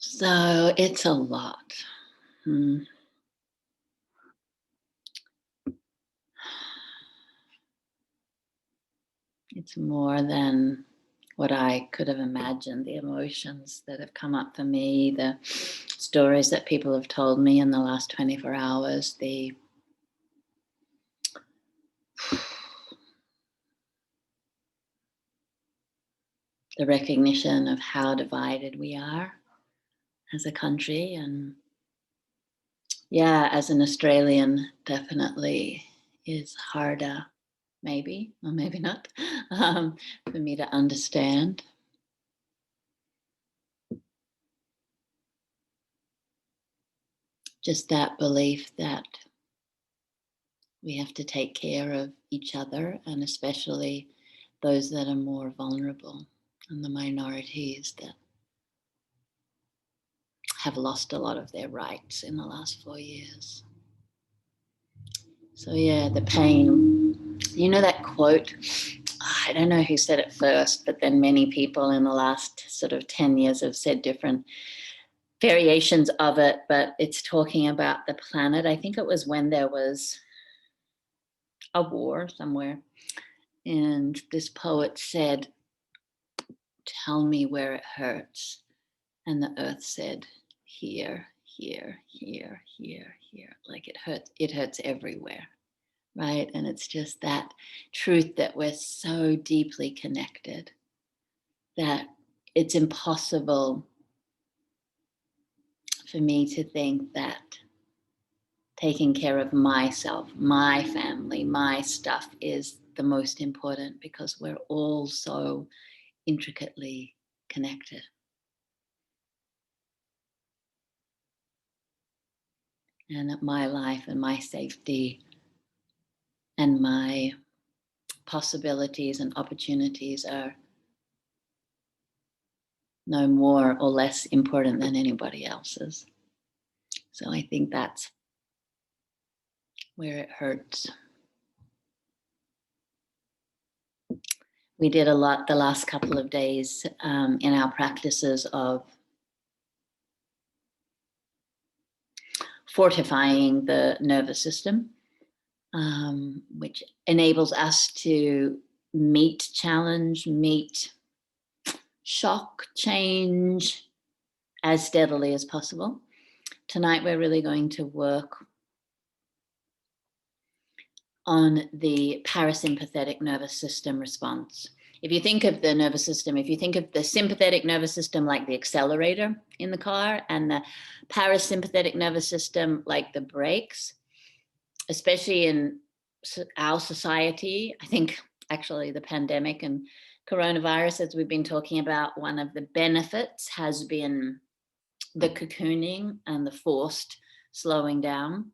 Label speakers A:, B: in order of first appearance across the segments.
A: So it's a lot. Hmm. It's more than what I could have imagined. The emotions that have come up for me, the stories that people have told me in the last 24 hours, the recognition of how divided we are as a country. And yeah, as an Australian, definitely is harder, maybe, or maybe not, for me to understand. Just that belief that we have to take care of each other, and especially those that are more vulnerable and the minorities that have lost a lot of their rights in the last 4 years. So yeah, the pain. You know that quote? I don't know who said it first, but then many people in the last sort of 10 years have said different variations of it, but it's talking about the planet. I think it was when there was a war somewhere, and this poet said, "Tell me where it hurts." And the earth said, "Here, here, here, here, here." Like it hurts everywhere, right? And it's just that truth that we're so deeply connected that it's impossible for me to think that taking care of myself, my family, my stuff is the most important, because we're all so intricately connected. And that my life and my safety and my possibilities and opportunities are no more or less important than anybody else's. So I think that's where it hurts. We did a lot the last couple of days in our practices of fortifying the nervous system, which enables us to meet challenge, meet shock, change as steadily as possible. Tonight, we're really going to work on the parasympathetic nervous system response. If you think of the nervous system, if you think of the sympathetic nervous system like the accelerator in the car, and the parasympathetic nervous system like the brakes, especially in our society, I think actually the pandemic and coronavirus, as we've been talking about, one of the benefits has been the cocooning and the forced slowing down.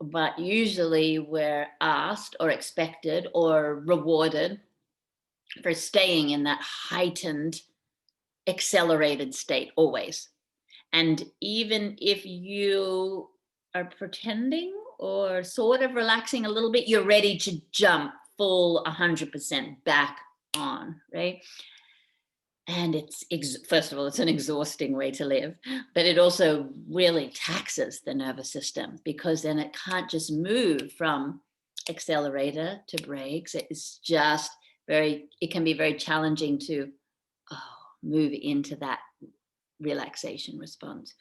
A: But usually we're asked or expected or rewarded for staying in that heightened, accelerated state always. And even if you are pretending or sort of relaxing a little bit, you're ready to jump full 100% back on, right? And it's, first of all, it's an exhausting way to live, but it also really taxes the nervous system, because then it can't just move from accelerator to brakes. It's just it can be very challenging to move into that relaxation response.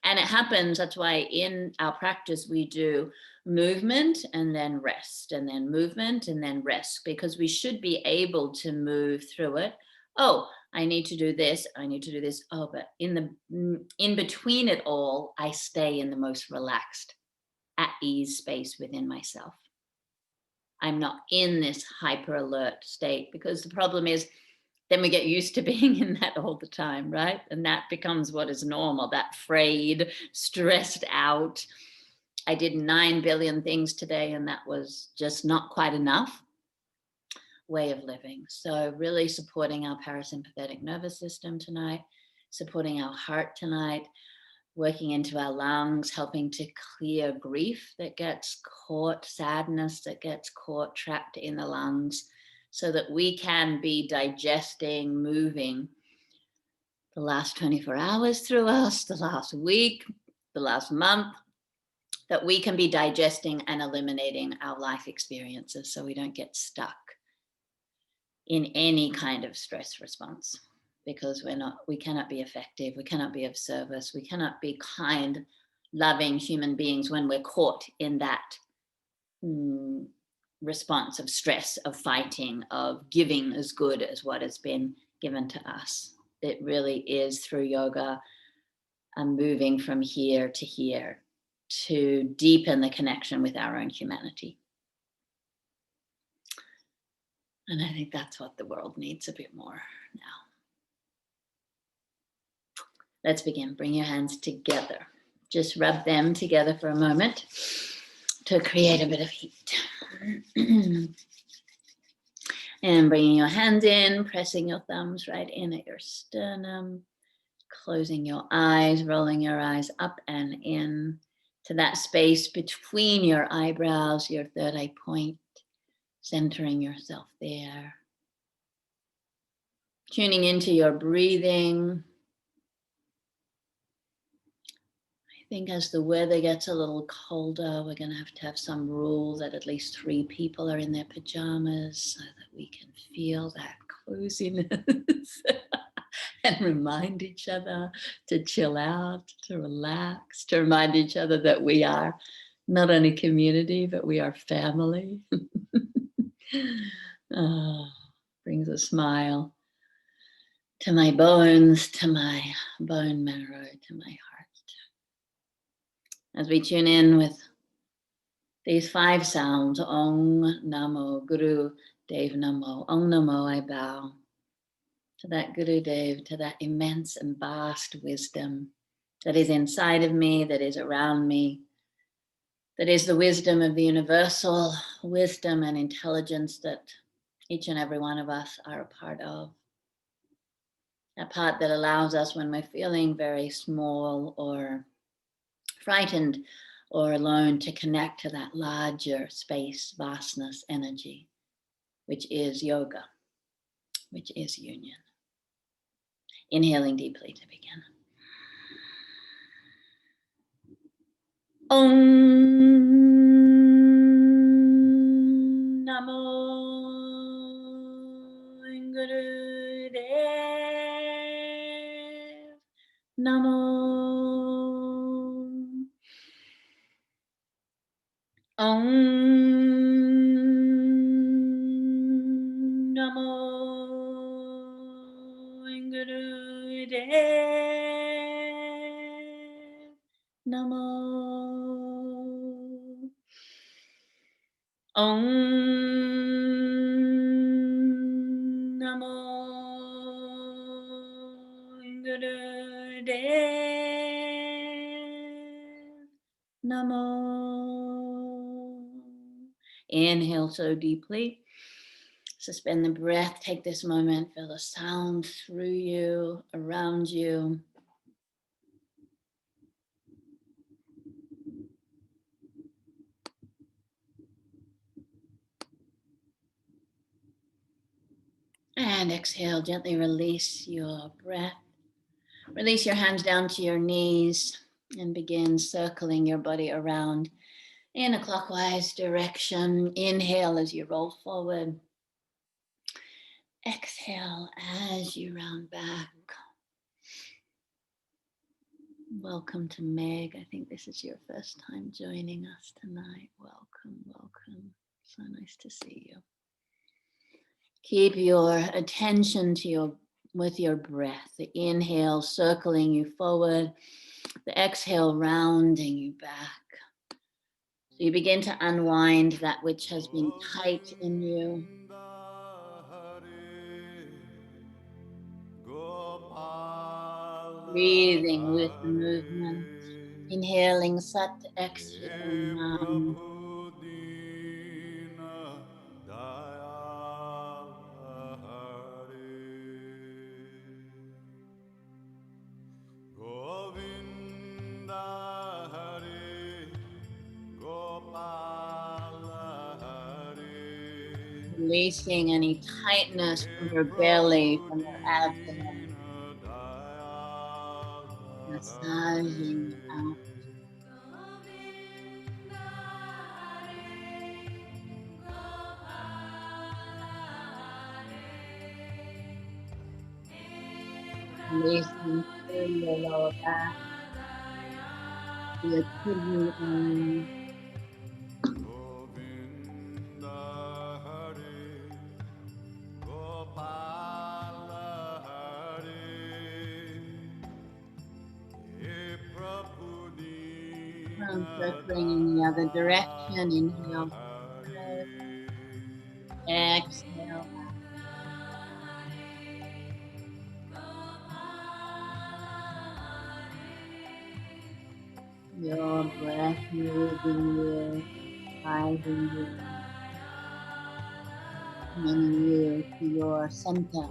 A: And it happens, that's why in our practice we do movement and then rest, and then movement and then rest, because we should be able to move through it. Oh, I need to do this, I need to do this. Oh, but in between it all, I stay in the most relaxed, at ease space within myself. I'm not in this hyper alert state, because the problem is then we get used to being in that all the time, right? And that becomes what is normal, that frayed, stressed out. I did 9 billion things today, and that was just not quite enough way of living. So really supporting our parasympathetic nervous system tonight, supporting our heart tonight, working into our lungs, helping to clear grief that gets caught, sadness that gets caught, trapped in the lungs, so that we can be digesting, moving the last 24 hours through us, the last week, the last month, that we can be digesting and eliminating our life experiences so we don't get stuck in any kind of stress response, because we cannot be effective, we cannot be of service, we cannot be kind, loving human beings when we're caught in that response of stress, of fighting, of giving as good as what has been given to us. It really is through yoga and moving from here to deepen the connection with our own humanity. And I think that's what the world needs a bit more now. Let's begin. Bring your hands together. Just rub them together for a moment to create a bit of heat. And bringing your hands in, pressing your thumbs right in at your sternum, closing your eyes, rolling your eyes up and in to that space between your eyebrows, your third eye point, centering yourself there. Tuning into your breathing. I think as the weather gets a little colder, we're going to have some rule that at least 3 people are in their pajamas so that we can feel that coziness and remind each other to chill out, to relax, to remind each other that we are not only community, but we are family. Brings a smile to my bones, to my bone marrow, to my heart. As we tune in with these 5 sounds, Om Namo Guru Dev Namo, Om Namo, I bow to that Guru Dev, to that immense and vast wisdom that is inside of me, that is around me, that is the wisdom of the universal wisdom and intelligence that each and every one of us are a part of. That part that allows us, when we're feeling very small or frightened or alone, to connect to that larger space, vastness, energy, which is yoga, which is union. Inhaling deeply to begin. Om Namo Guru Dev Namo. Om Namo Guru Dev Namo. Om Namo Guru Dev Namo. Inhale so deeply. Suspend the breath. Take this moment. Feel the sound through you, around you. And exhale, gently release your breath. Release your hands down to your knees and begin circling your body around in a clockwise direction. Inhale as you roll forward. Exhale as you round back. Welcome to Meg. I think this is your first time joining us tonight. Welcome, welcome. So nice to see you. Keep your attention to with your breath. The inhale circling you forward, the exhale rounding you back. So you begin to unwind that which has been tight in you. Breathing with the movement. Inhaling Sat, exhaling Nam. Releasing any tightness from your belly, from your abdomen. massaging out. Releasing through your lower back, your kidney area. Circling in the other direction. Inhale. Exhale. Your breath moving you, guiding you, bringing you to your center.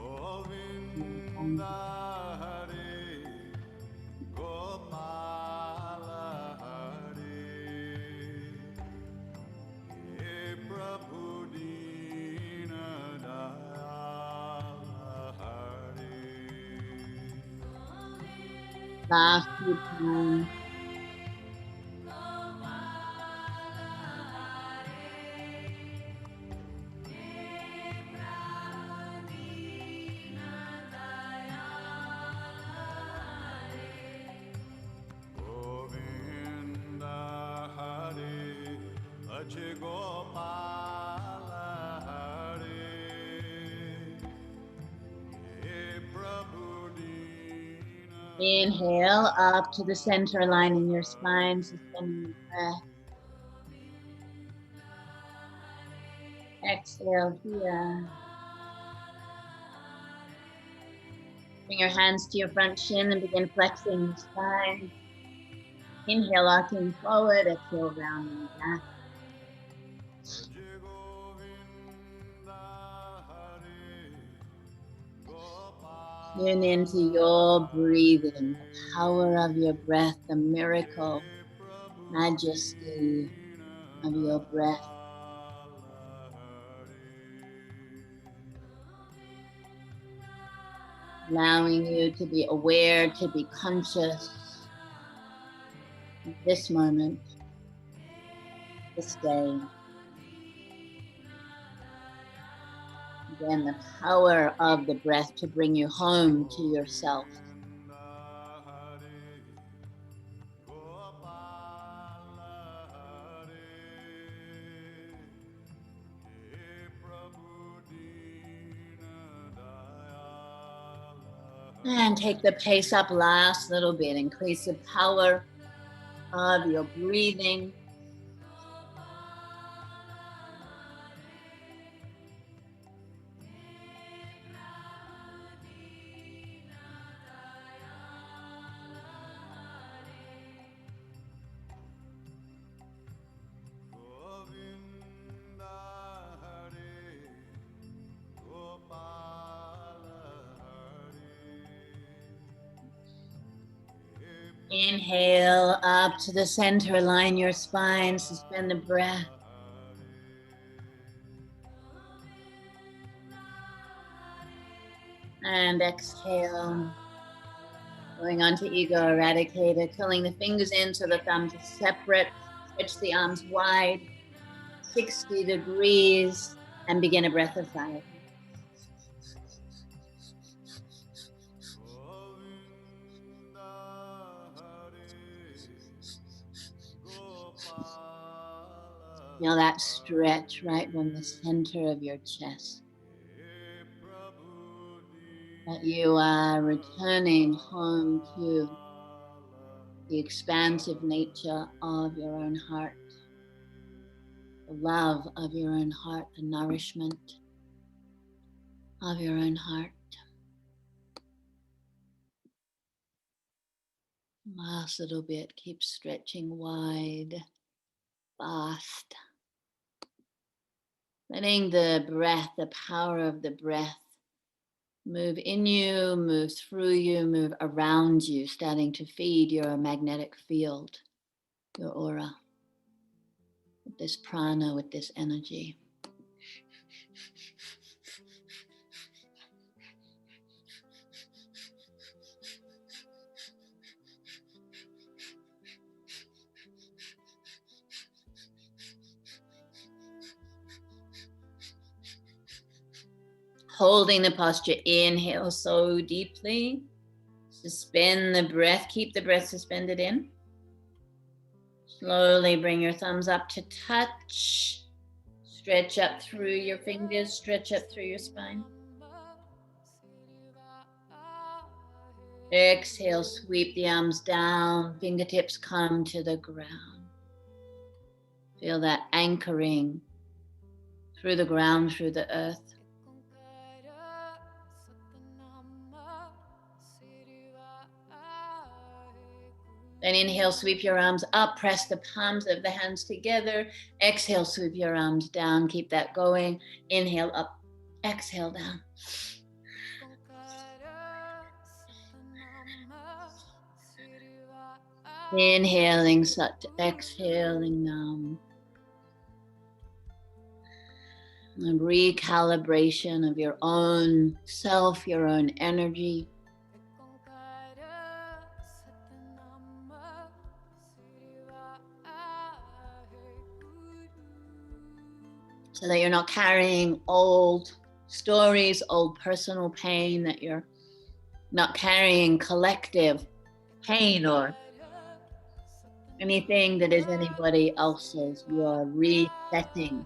A: Last few times. Inhale up to the center line in your spine, suspending the breath. Exhale here. Bring your hands to your front shin and begin flexing the spine. Inhale, arcing forward. Exhale, rounding back. Tune into your breathing, the power of your breath, the miracle, majesty of your breath. Allowing you to be aware, to be conscious of this moment, this day. Again, the power of the breath to bring you home to yourself. And take the pace up last little bit. Increase the power of your breathing. Inhale up to the center, align your spine, suspend the breath. And exhale. Going on to ego eradicator, curling the fingers in so the thumbs are separate. Stretch the arms wide, 60 degrees, and begin a breath of fire. Feel that stretch right from the center of your chest. That you are returning home to the expansive nature of your own heart, the love of your own heart, the nourishment of your own heart. Last little bit, keep stretching wide, fast. Letting the breath, the power of the breath, move in you, move through you, move around you, starting to feed your magnetic field, your aura, with this prana, with this energy. Holding the posture, inhale so deeply. Suspend the breath, keep the breath suspended in. Slowly bring your thumbs up to touch. Stretch up through your fingers, stretch up through your spine. Exhale, sweep the arms down, fingertips come to the ground. Feel that anchoring through the ground, through the earth. Then inhale, sweep your arms up, press the palms of the hands together. Exhale, sweep your arms down, keep that going. Inhale up, exhale down. Inhaling Sat, exhaling Nam. A recalibration of your own self, your own energy. So that you're not carrying old stories, old personal pain, that you're not carrying collective pain or anything that is anybody else's. You are resetting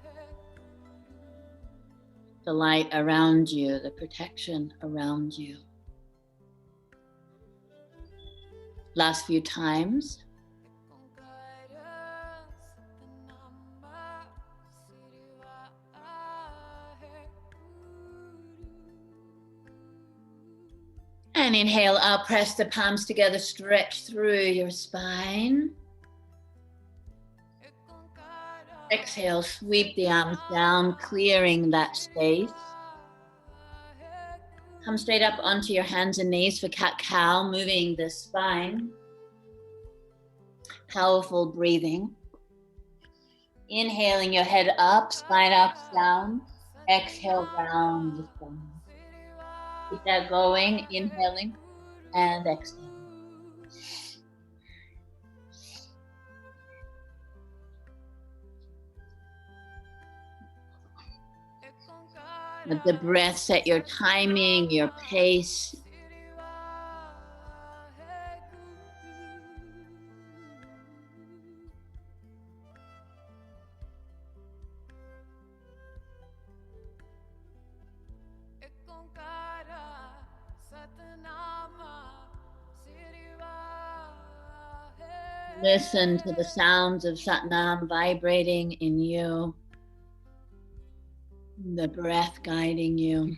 A: the light around you, the protection around you. Last few times. And inhale up, press the palms together, stretch through your spine. Exhale, sweep the arms down, clearing that space. Come straight up onto your hands and knees for cat-cow, moving the spine. Powerful breathing. Inhaling your head up, spine up, down. Exhale, round the spine. Keep that going, inhaling and exhaling. Let the breath set your timing, your pace. Listen to the sounds of Satnam vibrating in you. The breath guiding you.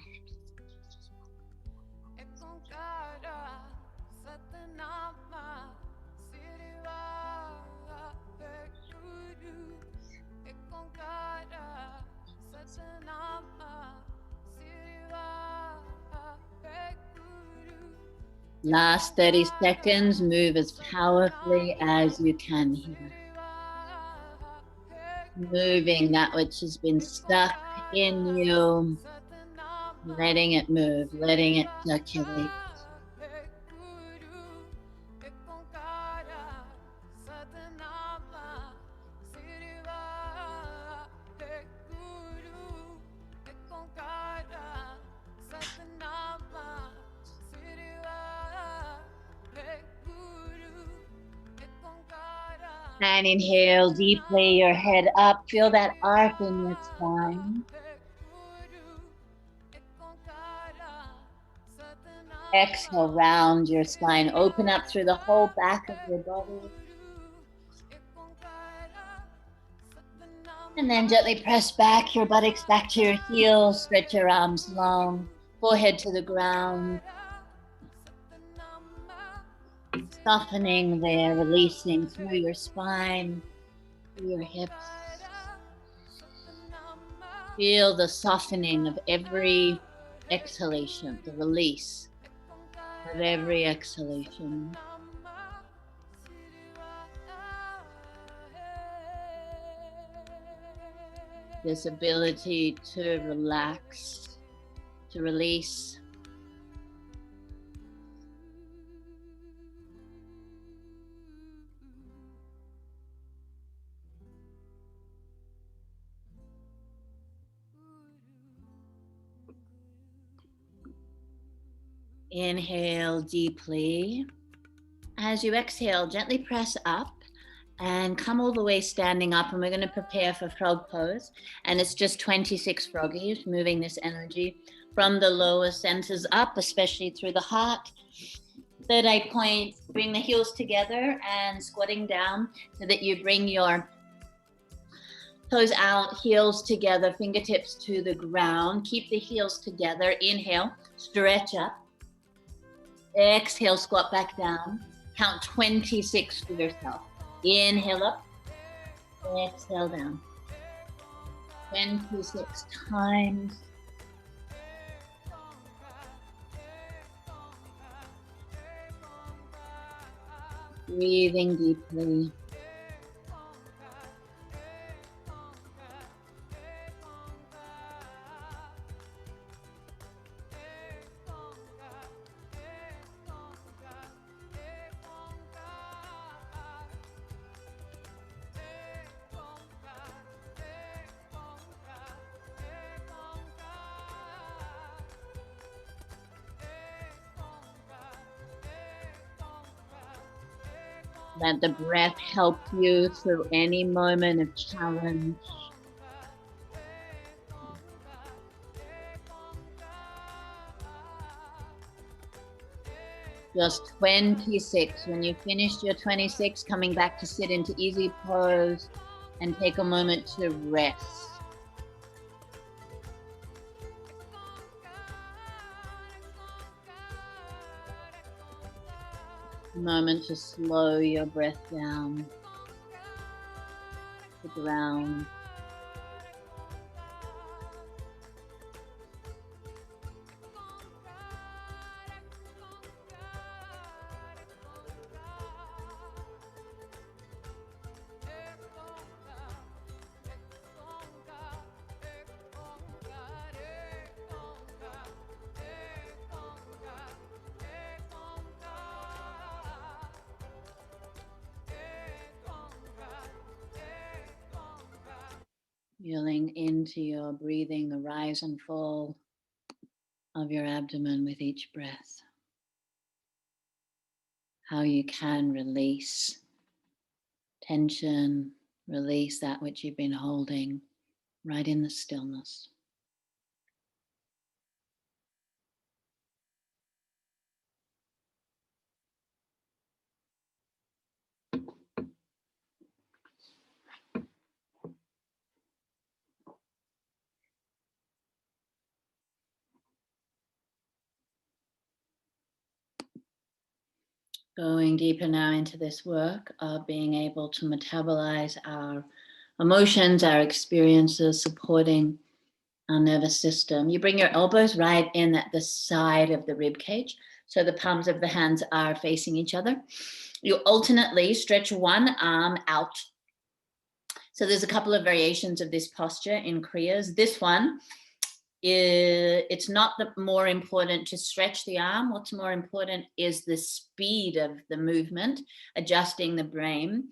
A: Last 30 seconds, move as powerfully as you can here. Moving that which has been stuck in you, letting it move, letting it circulate. And inhale deeply, your head up. Feel that arc in your spine. Exhale, round your spine. Open up through the whole back of your body. And then gently press back your buttocks back to your heels. Stretch your arms long. Forehead to the ground. Softening there, releasing through your spine, through your hips. Feel the softening of every exhalation, the release of every exhalation. This ability to relax, to release. Inhale deeply. As you exhale, gently press up and come all the way standing up, and we're going to prepare for frog pose. And it's just 26 froggies, moving this energy from the lower centers up, especially through the heart. Third eye point, bring the heels together and squatting down so that you bring your toes out, heels together, fingertips to the ground. Keep the heels together. Inhale, stretch up. Exhale, squat back down. Count 26 for yourself. Inhale up. Exhale down. 26 times. Breathing deeply. Let the breath help you through any moment of challenge. Just 26. When you finished your 26, coming back to sit into easy pose and take a moment to rest. A moment to slow your breath down to the ground. Feeling into your breathing, the rise and fall of your abdomen with each breath. How you can release tension, release that which you've been holding right in the stillness. Going deeper now into this work of being able to metabolize our emotions, our experiences, supporting our nervous system. You bring your elbows right in at the side of the rib cage, so the palms of the hands are facing each other. You alternately stretch one arm out. So there's a couple of variations of this posture in Kriyas. This one, it's not more important to stretch the arm. What's more important is the speed of the movement, adjusting the brain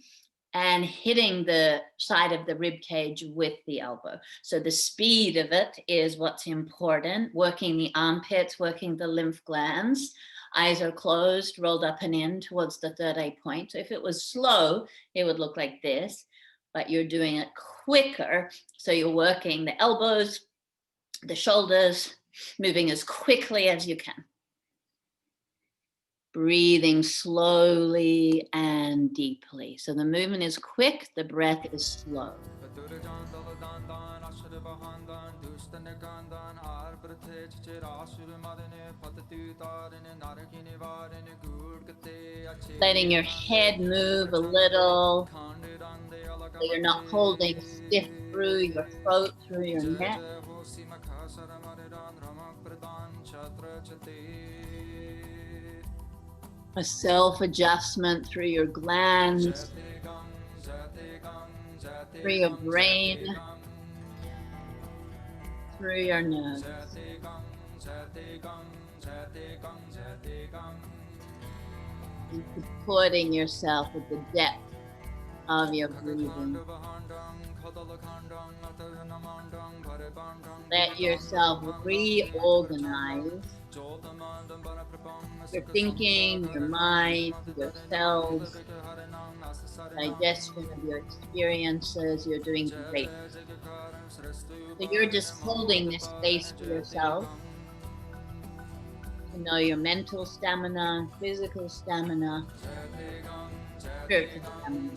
A: and hitting the side of the rib cage with the elbow. So the speed of it is what's important, working the armpits, working the lymph glands. Eyes are closed, rolled up and in towards the third eye point. So if it was slow, it would look like this, but you're doing it quicker. So you're working the elbows, the shoulders, moving as quickly as you can. Breathing slowly and deeply. So the movement is quick, the breath is slow. Letting your head move a little, so you're not holding stiff through your throat, through your neck. A self-adjustment through your glands, through your brain, through your nose. And supporting yourself with the depth of your breathing. Let yourself reorganize your thinking, your mind, your cells, digestion of your experiences. You're doing great. So you're just holding this space for yourself to know your mental stamina, physical stamina, spiritual stamina.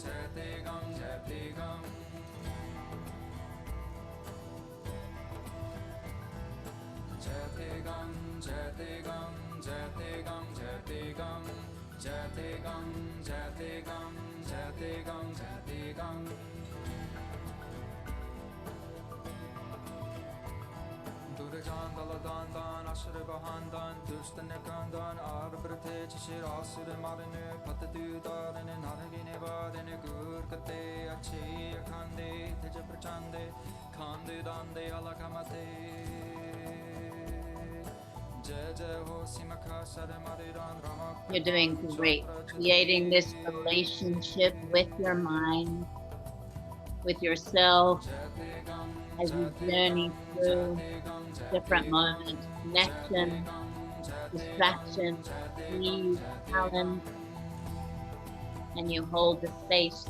A: You're doing great. Creating this relationship with your mind, with yourself, as you journey through different moments, connection, distraction, ease, challenge, and you hold the space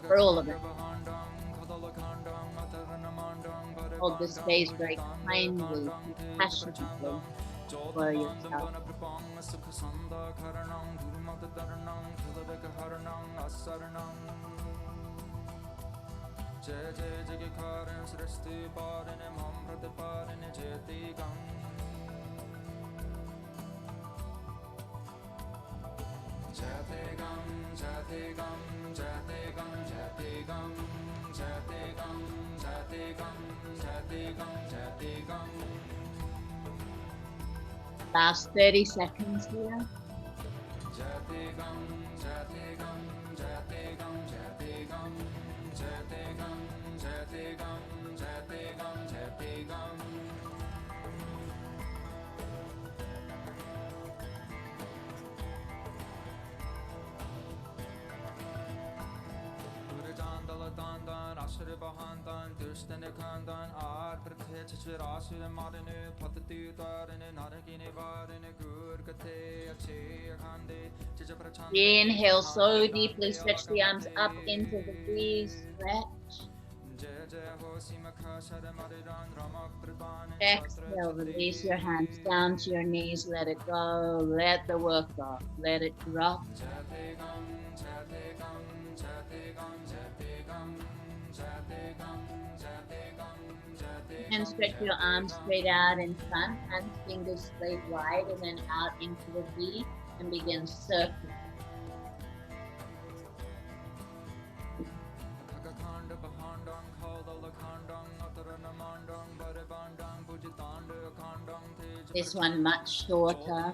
A: for all of it. Hold the space very kindly, compassionately for yourself. Last 30 seconds here. Inhale so deeply, stretch the arms up into the breeze, stretch. Exhale, release your hands down to your knees, let it go, let the work go, let it drop. And stretch your arms straight out in front, hands, fingers straight wide, and then out into the V, and begin circling. This one much shorter.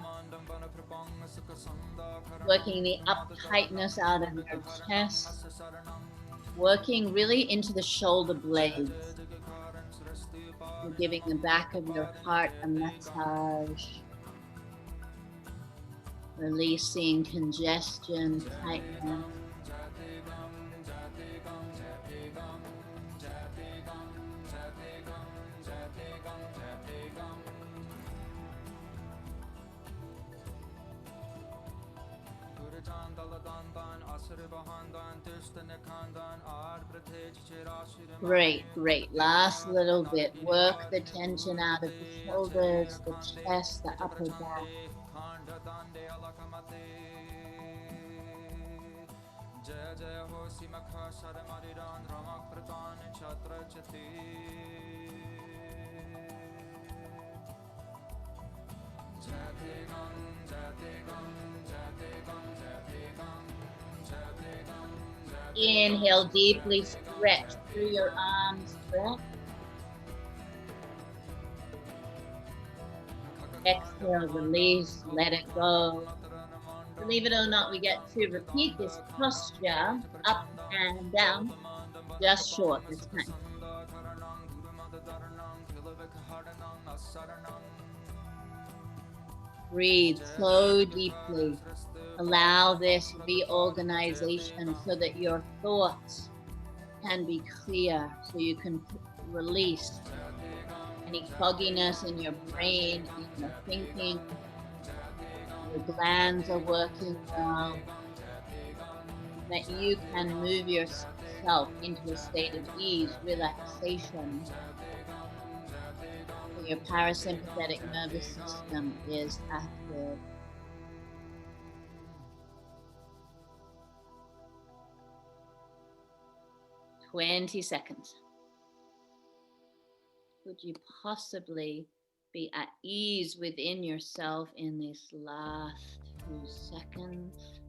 A: Working the uptightness out of your chest. Working really into the shoulder blades. You're giving the back of your heart a massage. Releasing congestion, tightness. Great, great. Last little bit. Work the tension out of the shoulders, the chest, the upper back. Inhale deeply, stretch through your arms, stretch. Exhale, release, let it go. Believe it or not, we get to repeat this posture up and down, just short this time. Breathe so deeply. Allow this reorganization so that your thoughts can be clear, so you can release any fogginess in your brain, in your thinking. Your glands are working well, that you can move yourself into a state of ease, relaxation. So your parasympathetic nervous system is active. 20 seconds. Could you possibly be at ease within yourself in this last few seconds?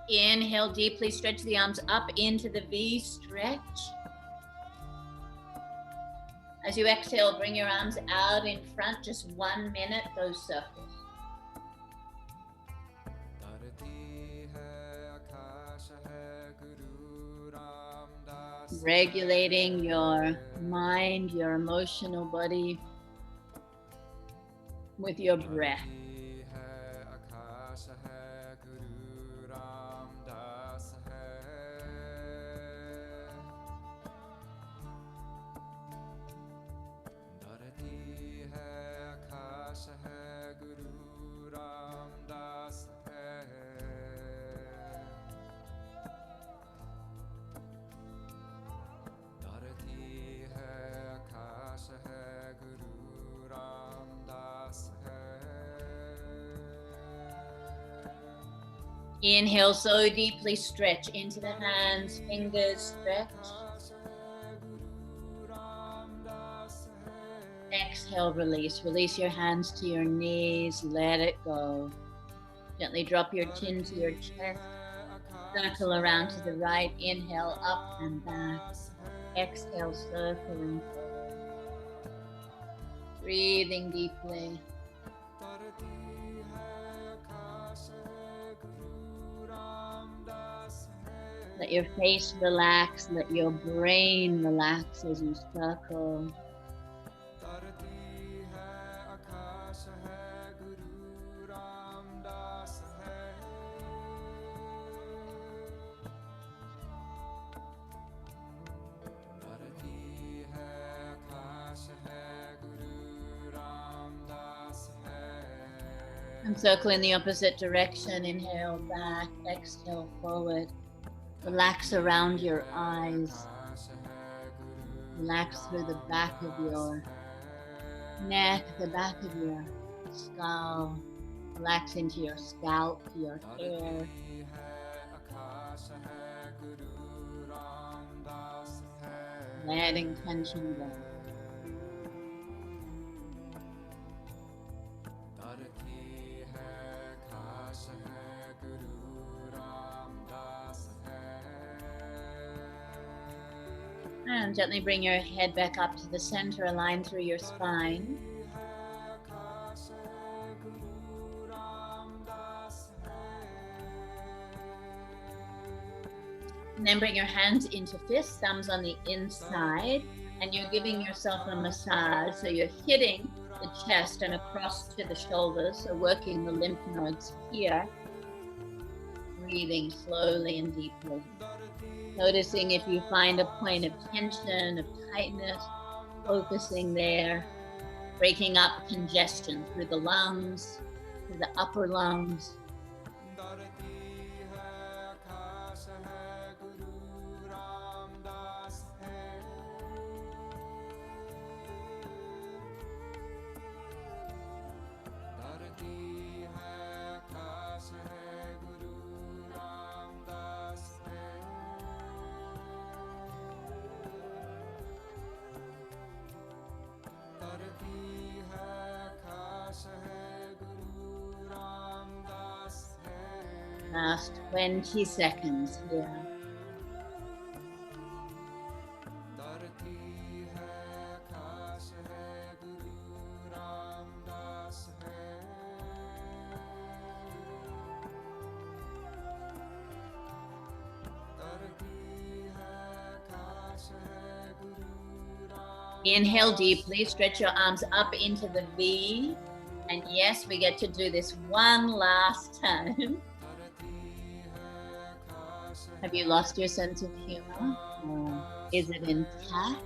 A: Inhale deeply, stretch the arms up into the V, stretch. As you exhale, bring your arms out in front, just 1 minute, those circles. Regulating your mind, your emotional body with your breath. Inhale, so deeply stretch into the hands, fingers, stretch. Exhale, release. Release your hands to your knees, let it go. Gently drop your chin to your chest. Circle around to the right. Inhale, up and back. Exhale, circling forward. Breathing deeply. Let your face relax, let your brain relax as you circle. And circle in the opposite direction. Inhale back, exhale forward. Relax around your eyes. Relax through the back of your neck, the back of your skull. Relax into your scalp, your hair. Letting tension go. And gently bring your head back up to the center, align through your spine. And then bring your hands into fists, thumbs on the inside, and you're giving yourself a massage. So you're hitting the chest and across to the shoulders, so working the lymph nodes here. Breathing slowly and deeply. Noticing if you find a point of tension, of tightness, focusing there, breaking up congestion through the lungs, through the upper lungs. Last 20 seconds here. Inhale deeply, stretch your arms up into the V. And yes, we get to do this one last time. Have you lost your sense of humor? Or is it intact?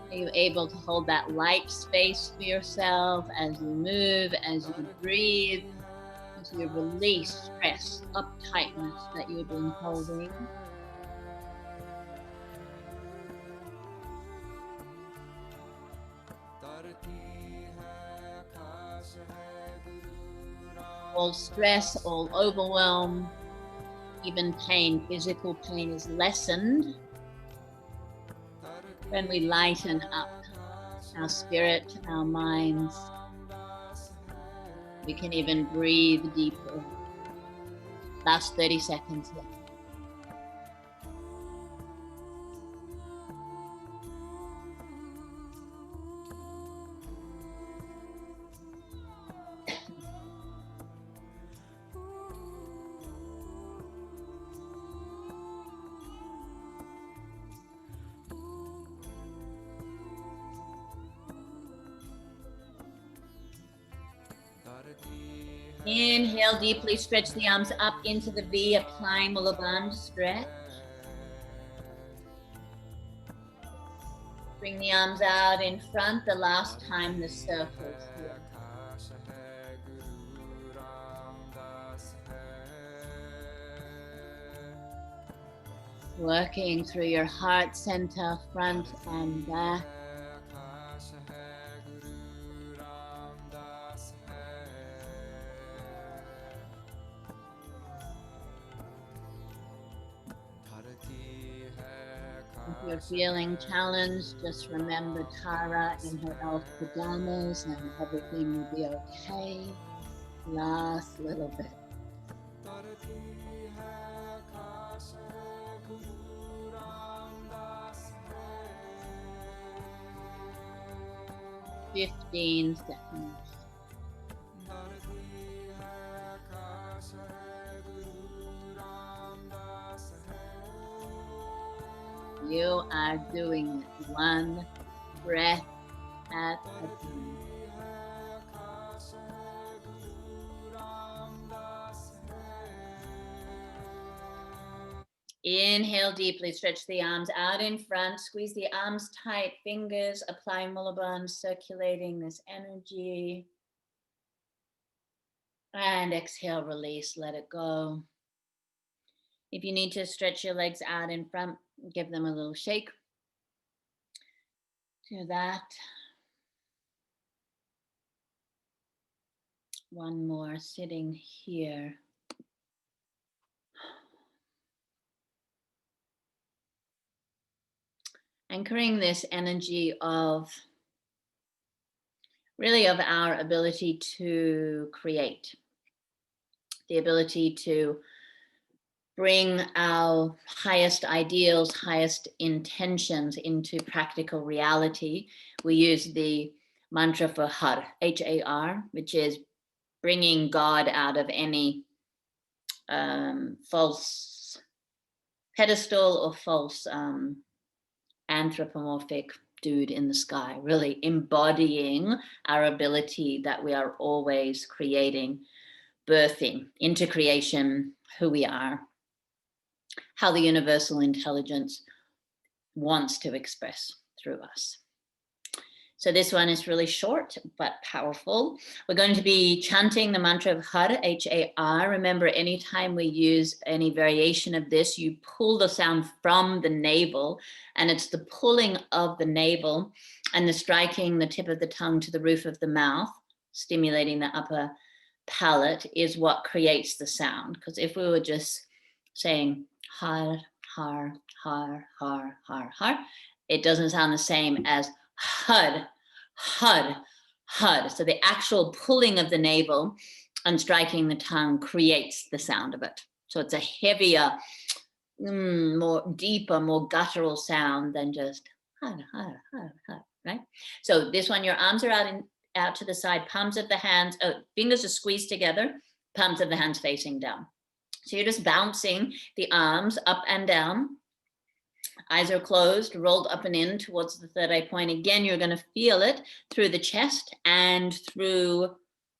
A: Are you able to hold that light space for yourself as you move, as you breathe, as you release stress, uptightness that you've been holding? All stress, all overwhelm, even pain, physical pain is lessened when we lighten up our spirit, our minds. We can even breathe deeper. Last 30 seconds here. Inhale deeply, stretch the arms up into the V, apply Mula Bandha stretch. Bring the arms out in front the last time the circles here. Working through your heart center, front and back. If you're feeling challenged, just remember Tara in her elf pajamas and everything will be okay. Last little bit. "15 seconds. You are doing it one breath at a time. Inhale deeply, stretch the arms out in front, squeeze the arms tight, fingers, apply Mula Bandha, circulating this energy. And exhale, release, let it go. If you need to stretch your legs out in front, give them a little shake. Do that. One more sitting here. Anchoring this energy of really of our ability to create, the ability to bring our highest ideals, highest intentions into practical reality. We use the mantra for Har, H-A-R, which is bringing God out of any false pedestal or false anthropomorphic dude in the sky, really embodying our ability that we are always creating, birthing into creation who we are, how the universal intelligence wants to express through us. So this one is really short but powerful. We're going to be chanting the mantra of Har, H-A-R. Remember, anytime we use any variation of this, you pull the sound from the navel, and it's the pulling of the navel and the striking the tip of the tongue to the roof of the mouth, stimulating the upper palate, is what creates the sound. Because if we were just saying Har, Har, Har, Har, Har, Har, it doesn't sound the same as Hud, Hud, Hud. So the actual pulling of the navel and striking the tongue creates the sound of it. So it's a heavier, more deeper, more guttural sound than just Hud, Hud, Hud, Hud, right? So this one, your arms are out to the side, palms of the hands, fingers are squeezed together, palms of the hands facing down. So you're just bouncing the arms up and down. Eyes are closed, rolled up and in towards the third eye point. Again, you're going to feel it through the chest and through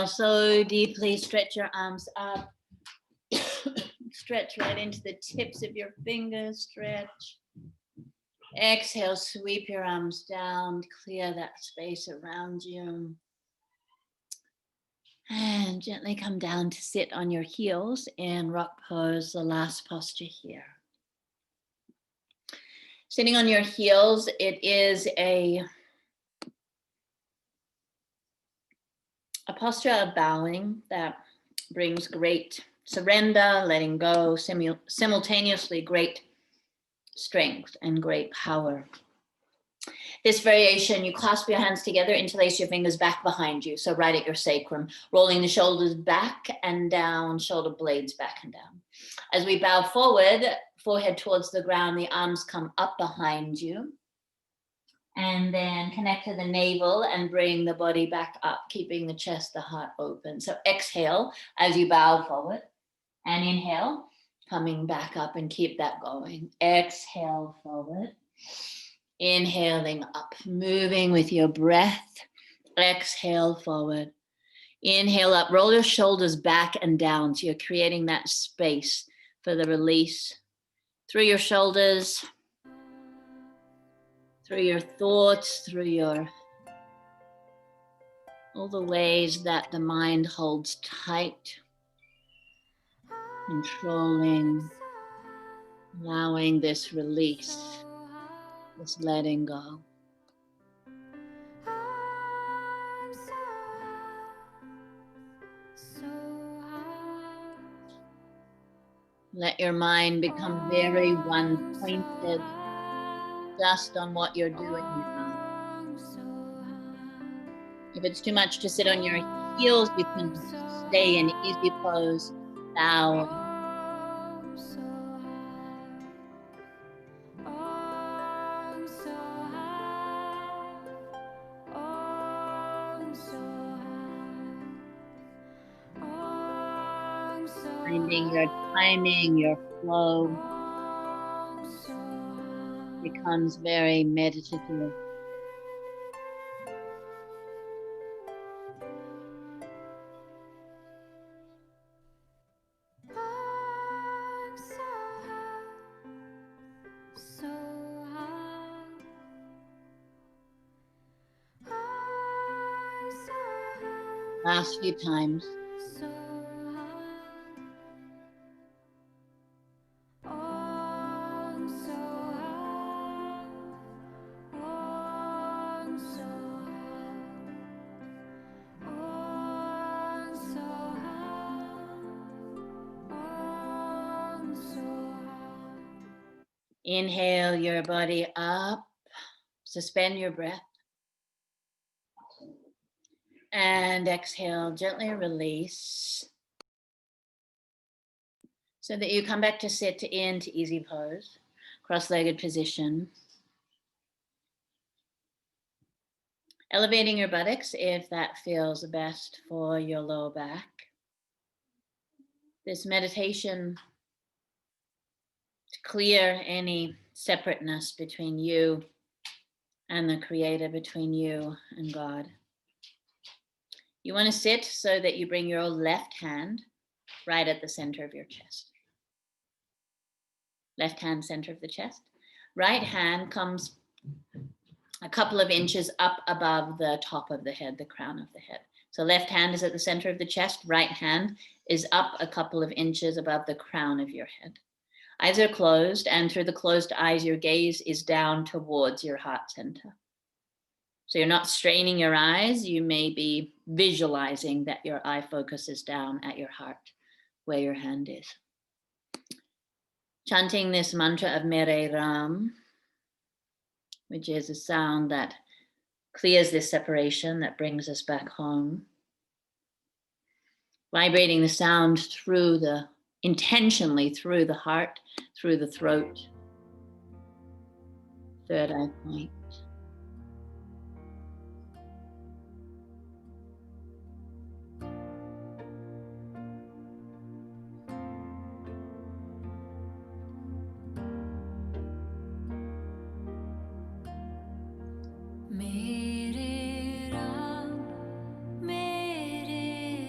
A: Inhale so deeply, stretch your arms up. Stretch right into the tips of your fingers, stretch. Exhale, sweep your arms down, clear that space around you. And gently come down to sit on your heels in rock pose, the last posture here. Sitting on your heels, it is a posture of bowing that brings great surrender, letting go, simultaneously great strength and great power. This variation, you clasp your hands together, interlace your fingers back behind you, so right at your sacrum, rolling the shoulders back and down, shoulder blades back and down. As we bow forward, forehead towards the ground, the arms come up behind you, and then connect to the navel and bring the body back up, keeping the chest, the heart open. So exhale as you bow forward, and inhale, coming back up, and keep that going. Exhale forward. Inhaling up, moving with your breath. Exhale forward. Inhale up, roll your shoulders back and down. So you're creating that space for the release through your shoulders, through your thoughts, through all the ways that the mind holds tight, controlling, allowing this release, this letting go. Let your mind become very one-pointed, just on what you're doing now. If it's too much to sit on your heels, you can stay in easy pose, bowing. Finding your timing, your flow becomes very meditative. Last few times. Inhale your body up, suspend your breath. And exhale, gently release. So that you come back to sit into easy pose, cross-legged position. Elevating your buttocks if that feels best for your lower back. This meditation to clear any separateness between you and the Creator, between you and God. You want to sit so that you bring your left hand right at the center of your chest. Left hand center of the chest. Right hand comes a couple of inches up above the top of the head, the crown of the head. So left hand is at the center of the chest. Right hand is up a couple of inches above the crown of your head. Eyes are closed, and through the closed eyes, your gaze is down towards your heart center. So you're not straining your eyes. You may be visualizing that your eye focus is down at your heart, where your hand is. Chanting this mantra of Mere Ram, which is a sound that clears this separation, that brings us back home. Vibrating the sound intentionally through the heart, through the throat. Third eye point.
B: Mere Ram, Mere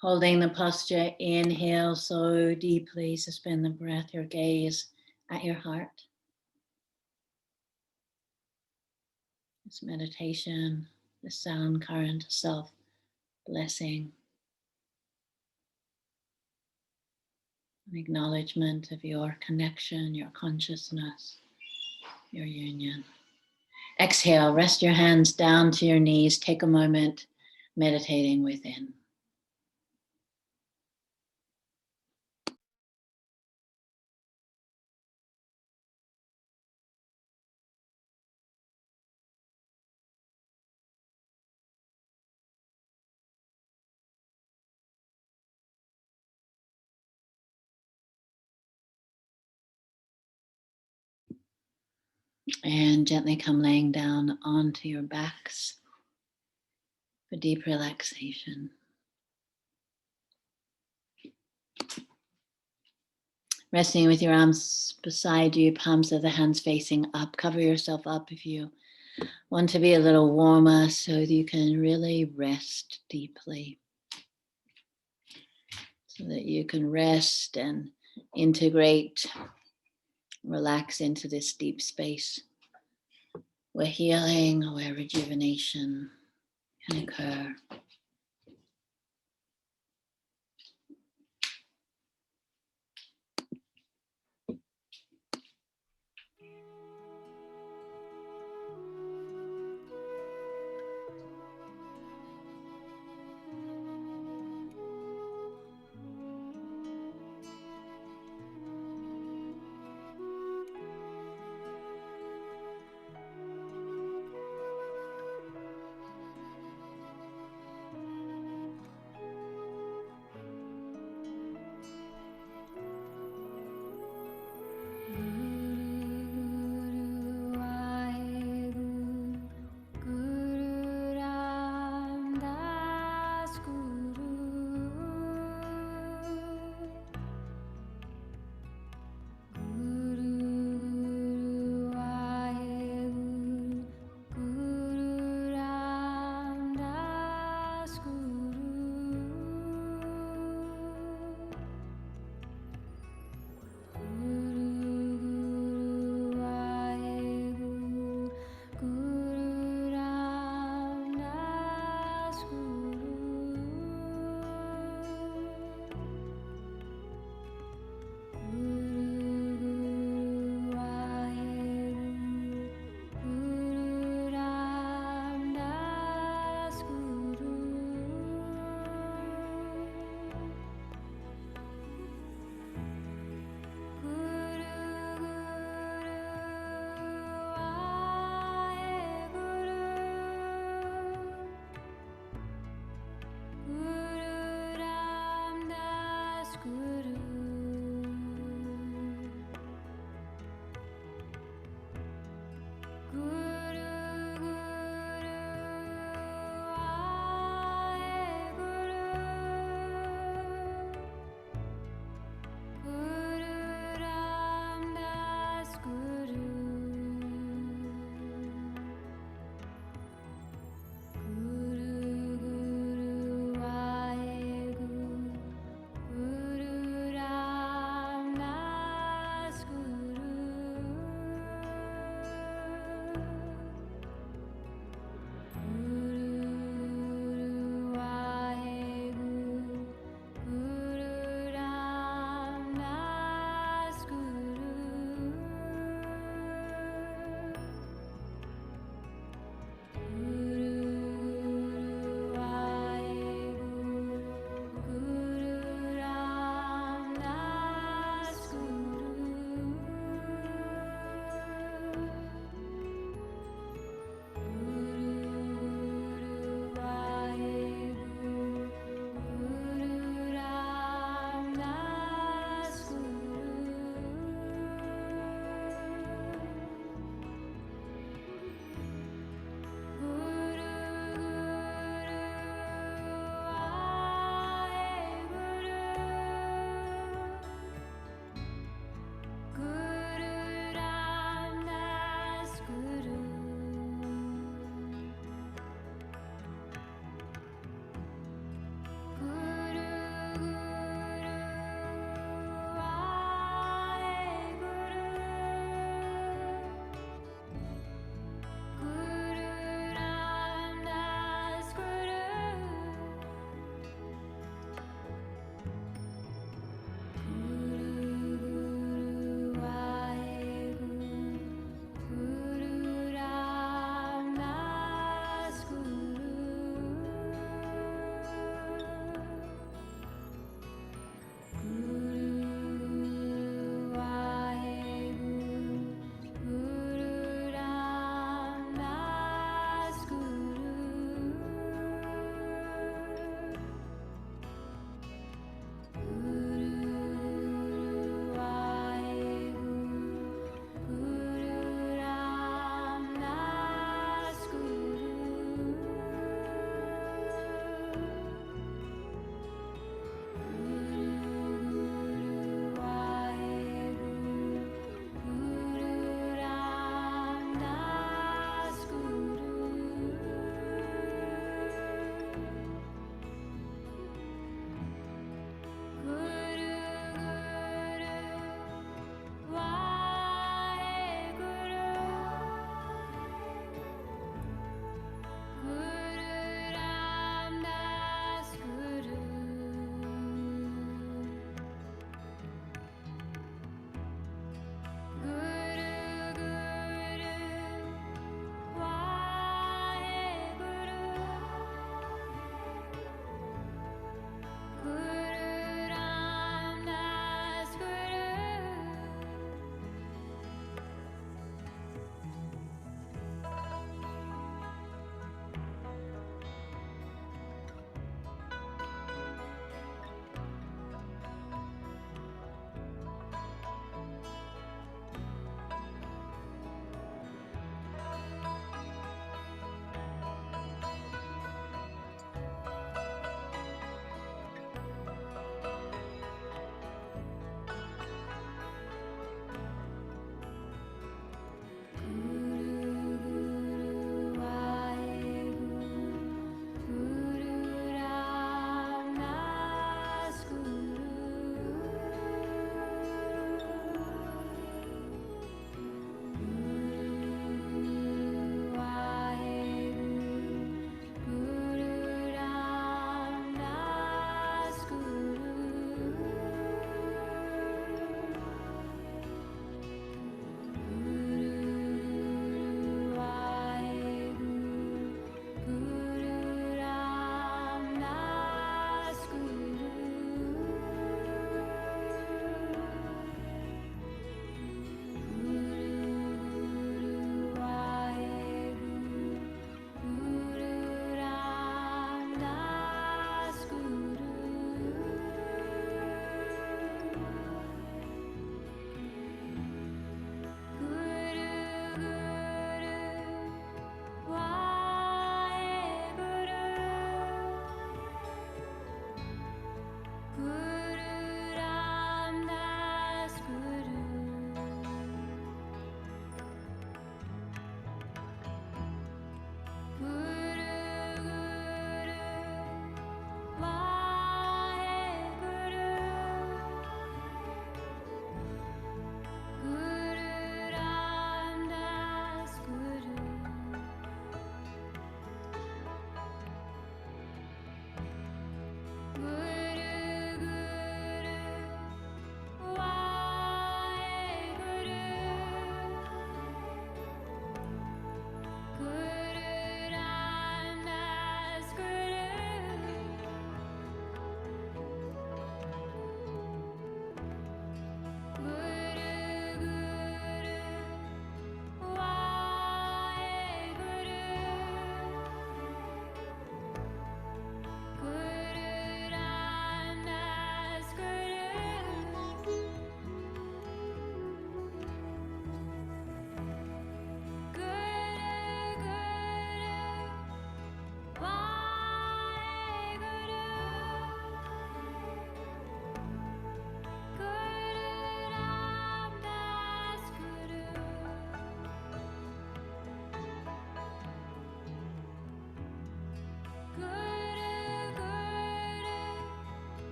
A: Holding the posture, inhale so deeply, suspend the breath, your gaze at your heart. This meditation, the sound current, self-blessing, an acknowledgement of your connection, your consciousness, your union. Exhale, rest your hands down to your knees. Take a moment meditating within. And gently come laying down onto your backs for deep relaxation. Resting with your arms beside you, palms of the hands facing up. Cover yourself up if you want to be a little warmer so that you can really rest deeply. So that you can rest and integrate, relax into this deep space where healing, where rejuvenation can occur.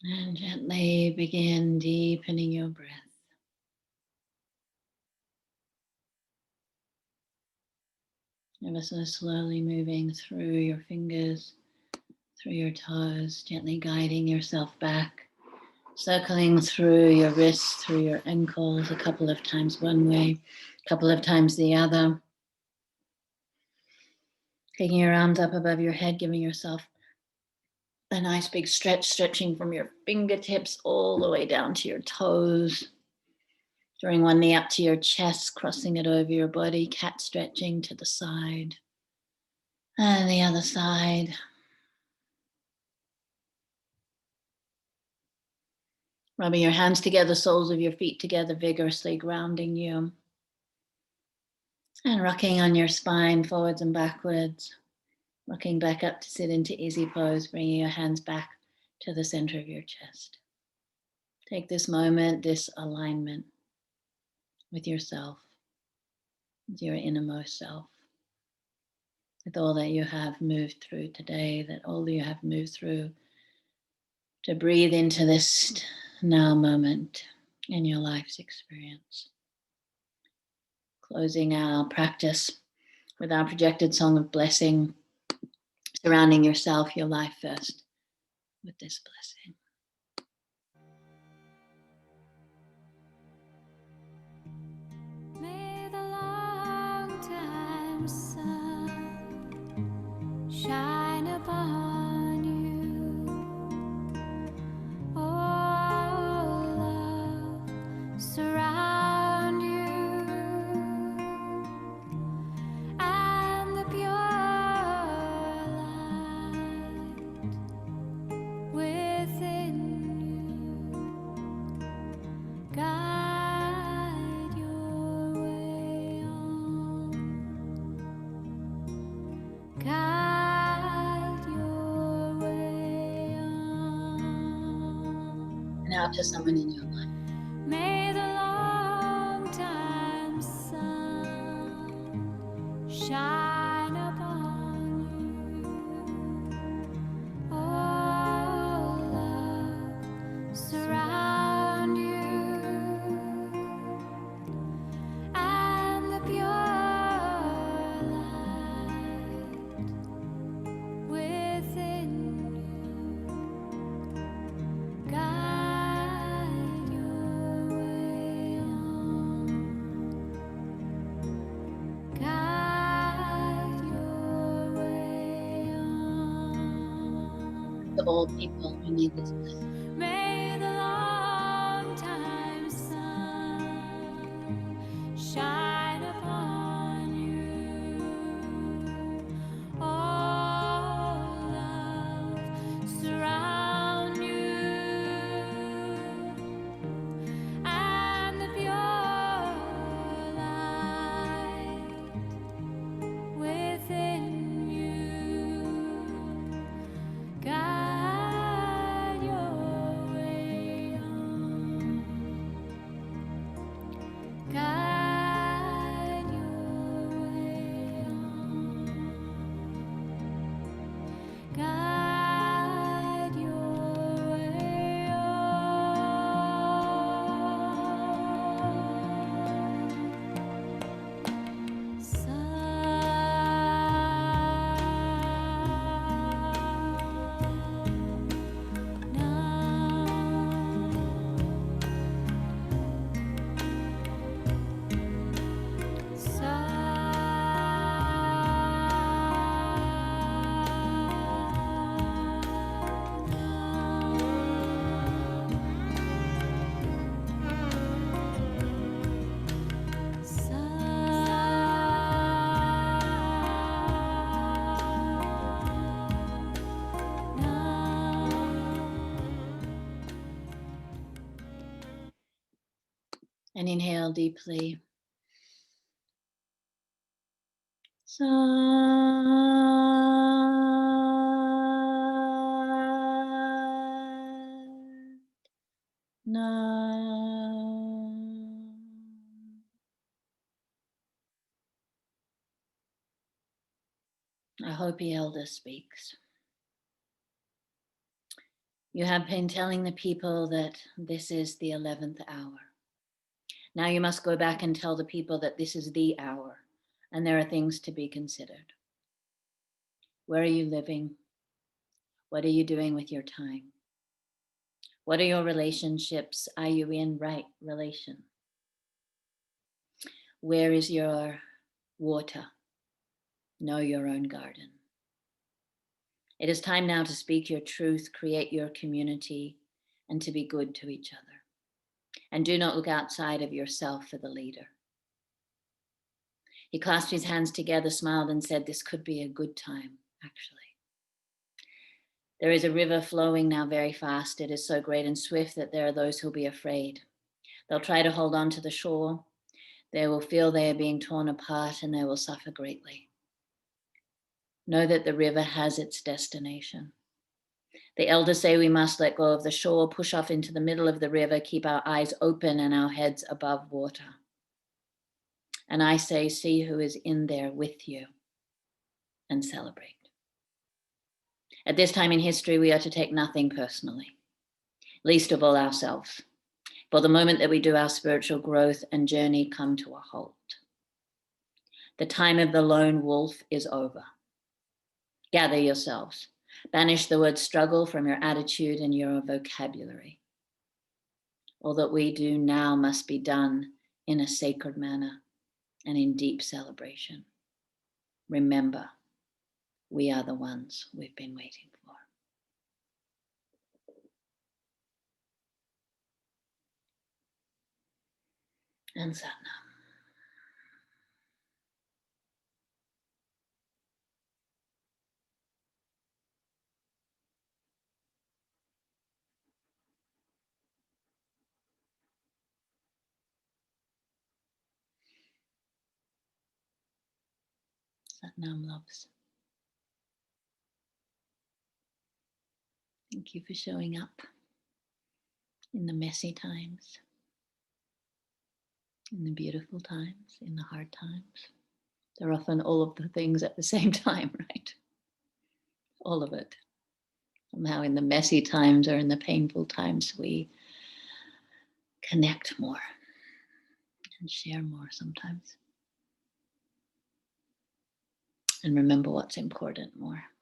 A: And gently begin deepening your breath. Ever so slowly moving through your fingers, through your toes, gently guiding yourself back, circling through your wrists, through your ankles, a couple of times one way, a couple of times the other. Taking your arms up above your head, giving yourself a nice big stretch, stretching from your fingertips all the way down to your toes. Drawing one knee up to your chest, crossing it over your body, cat stretching to the side. And the other side. Rubbing your hands together, soles of your feet together, vigorously grounding you. And rocking on your spine, forwards and backwards. Rocking back up to sit into easy pose, bringing your hands back to the center of your chest. Take this moment, this alignment with yourself, with your innermost self, with all that you have moved through today, that all you have moved through, to breathe into this now moment in your life's experience. Closing our practice with our projected song of blessing, surrounding yourself, your life first, with this blessing.
B: May the long time sun shine upon you. Oh, love surround you, and the pure light within you guide your way on. Guide your way on.
A: And out to someone in your life.
B: May the long time sun shine upon you. Oh, love surround you, and the pure light within you guide your way on. Guide your way on.
A: To all people who need this blessing.
B: May the long time sun shine upon you. Oh,
A: And inhale deeply. Sa. No. I hope the elder speaks. You have been telling the people that this is the 11th hour. Now you must go back and tell the people that this is the hour and there are things to be considered. Where are you living? What are you doing with your time? What are your relationships? Are you in right relation? Where is your water? Know your own garden. It is time now to speak your truth, create your community, and to be good to each other. And do not look outside of yourself for the leader. He clasped his hands together, smiled, and said, this could be a good time, actually. There is a river flowing now very fast. It is so great and swift that there are those who'll be afraid. They'll try to hold on to the shore. They will feel they are being torn apart and they will suffer greatly. Know that the river has its destination. The elders say we must let go of the shore, push off into the middle of the river, keep our eyes open and our heads above water. And I say, see who is in there with you and celebrate. At this time in history, we are to take nothing personally, least of all ourselves. For the moment that we do, our spiritual growth and journey come to a halt. The time of the lone wolf is over. Gather yourselves. Banish the word struggle from your attitude and your vocabulary. All that we do now must be done in a sacred manner and in deep celebration. Remember, we are the ones we've been waiting for. And Satnam. Satnam loves. Thank you for showing up in the messy times, in the beautiful times, in the hard times. They're often all of the things at the same time, right? All of it. Somehow in the messy times or in the painful times, we connect more and share more sometimes. And remember what's important more.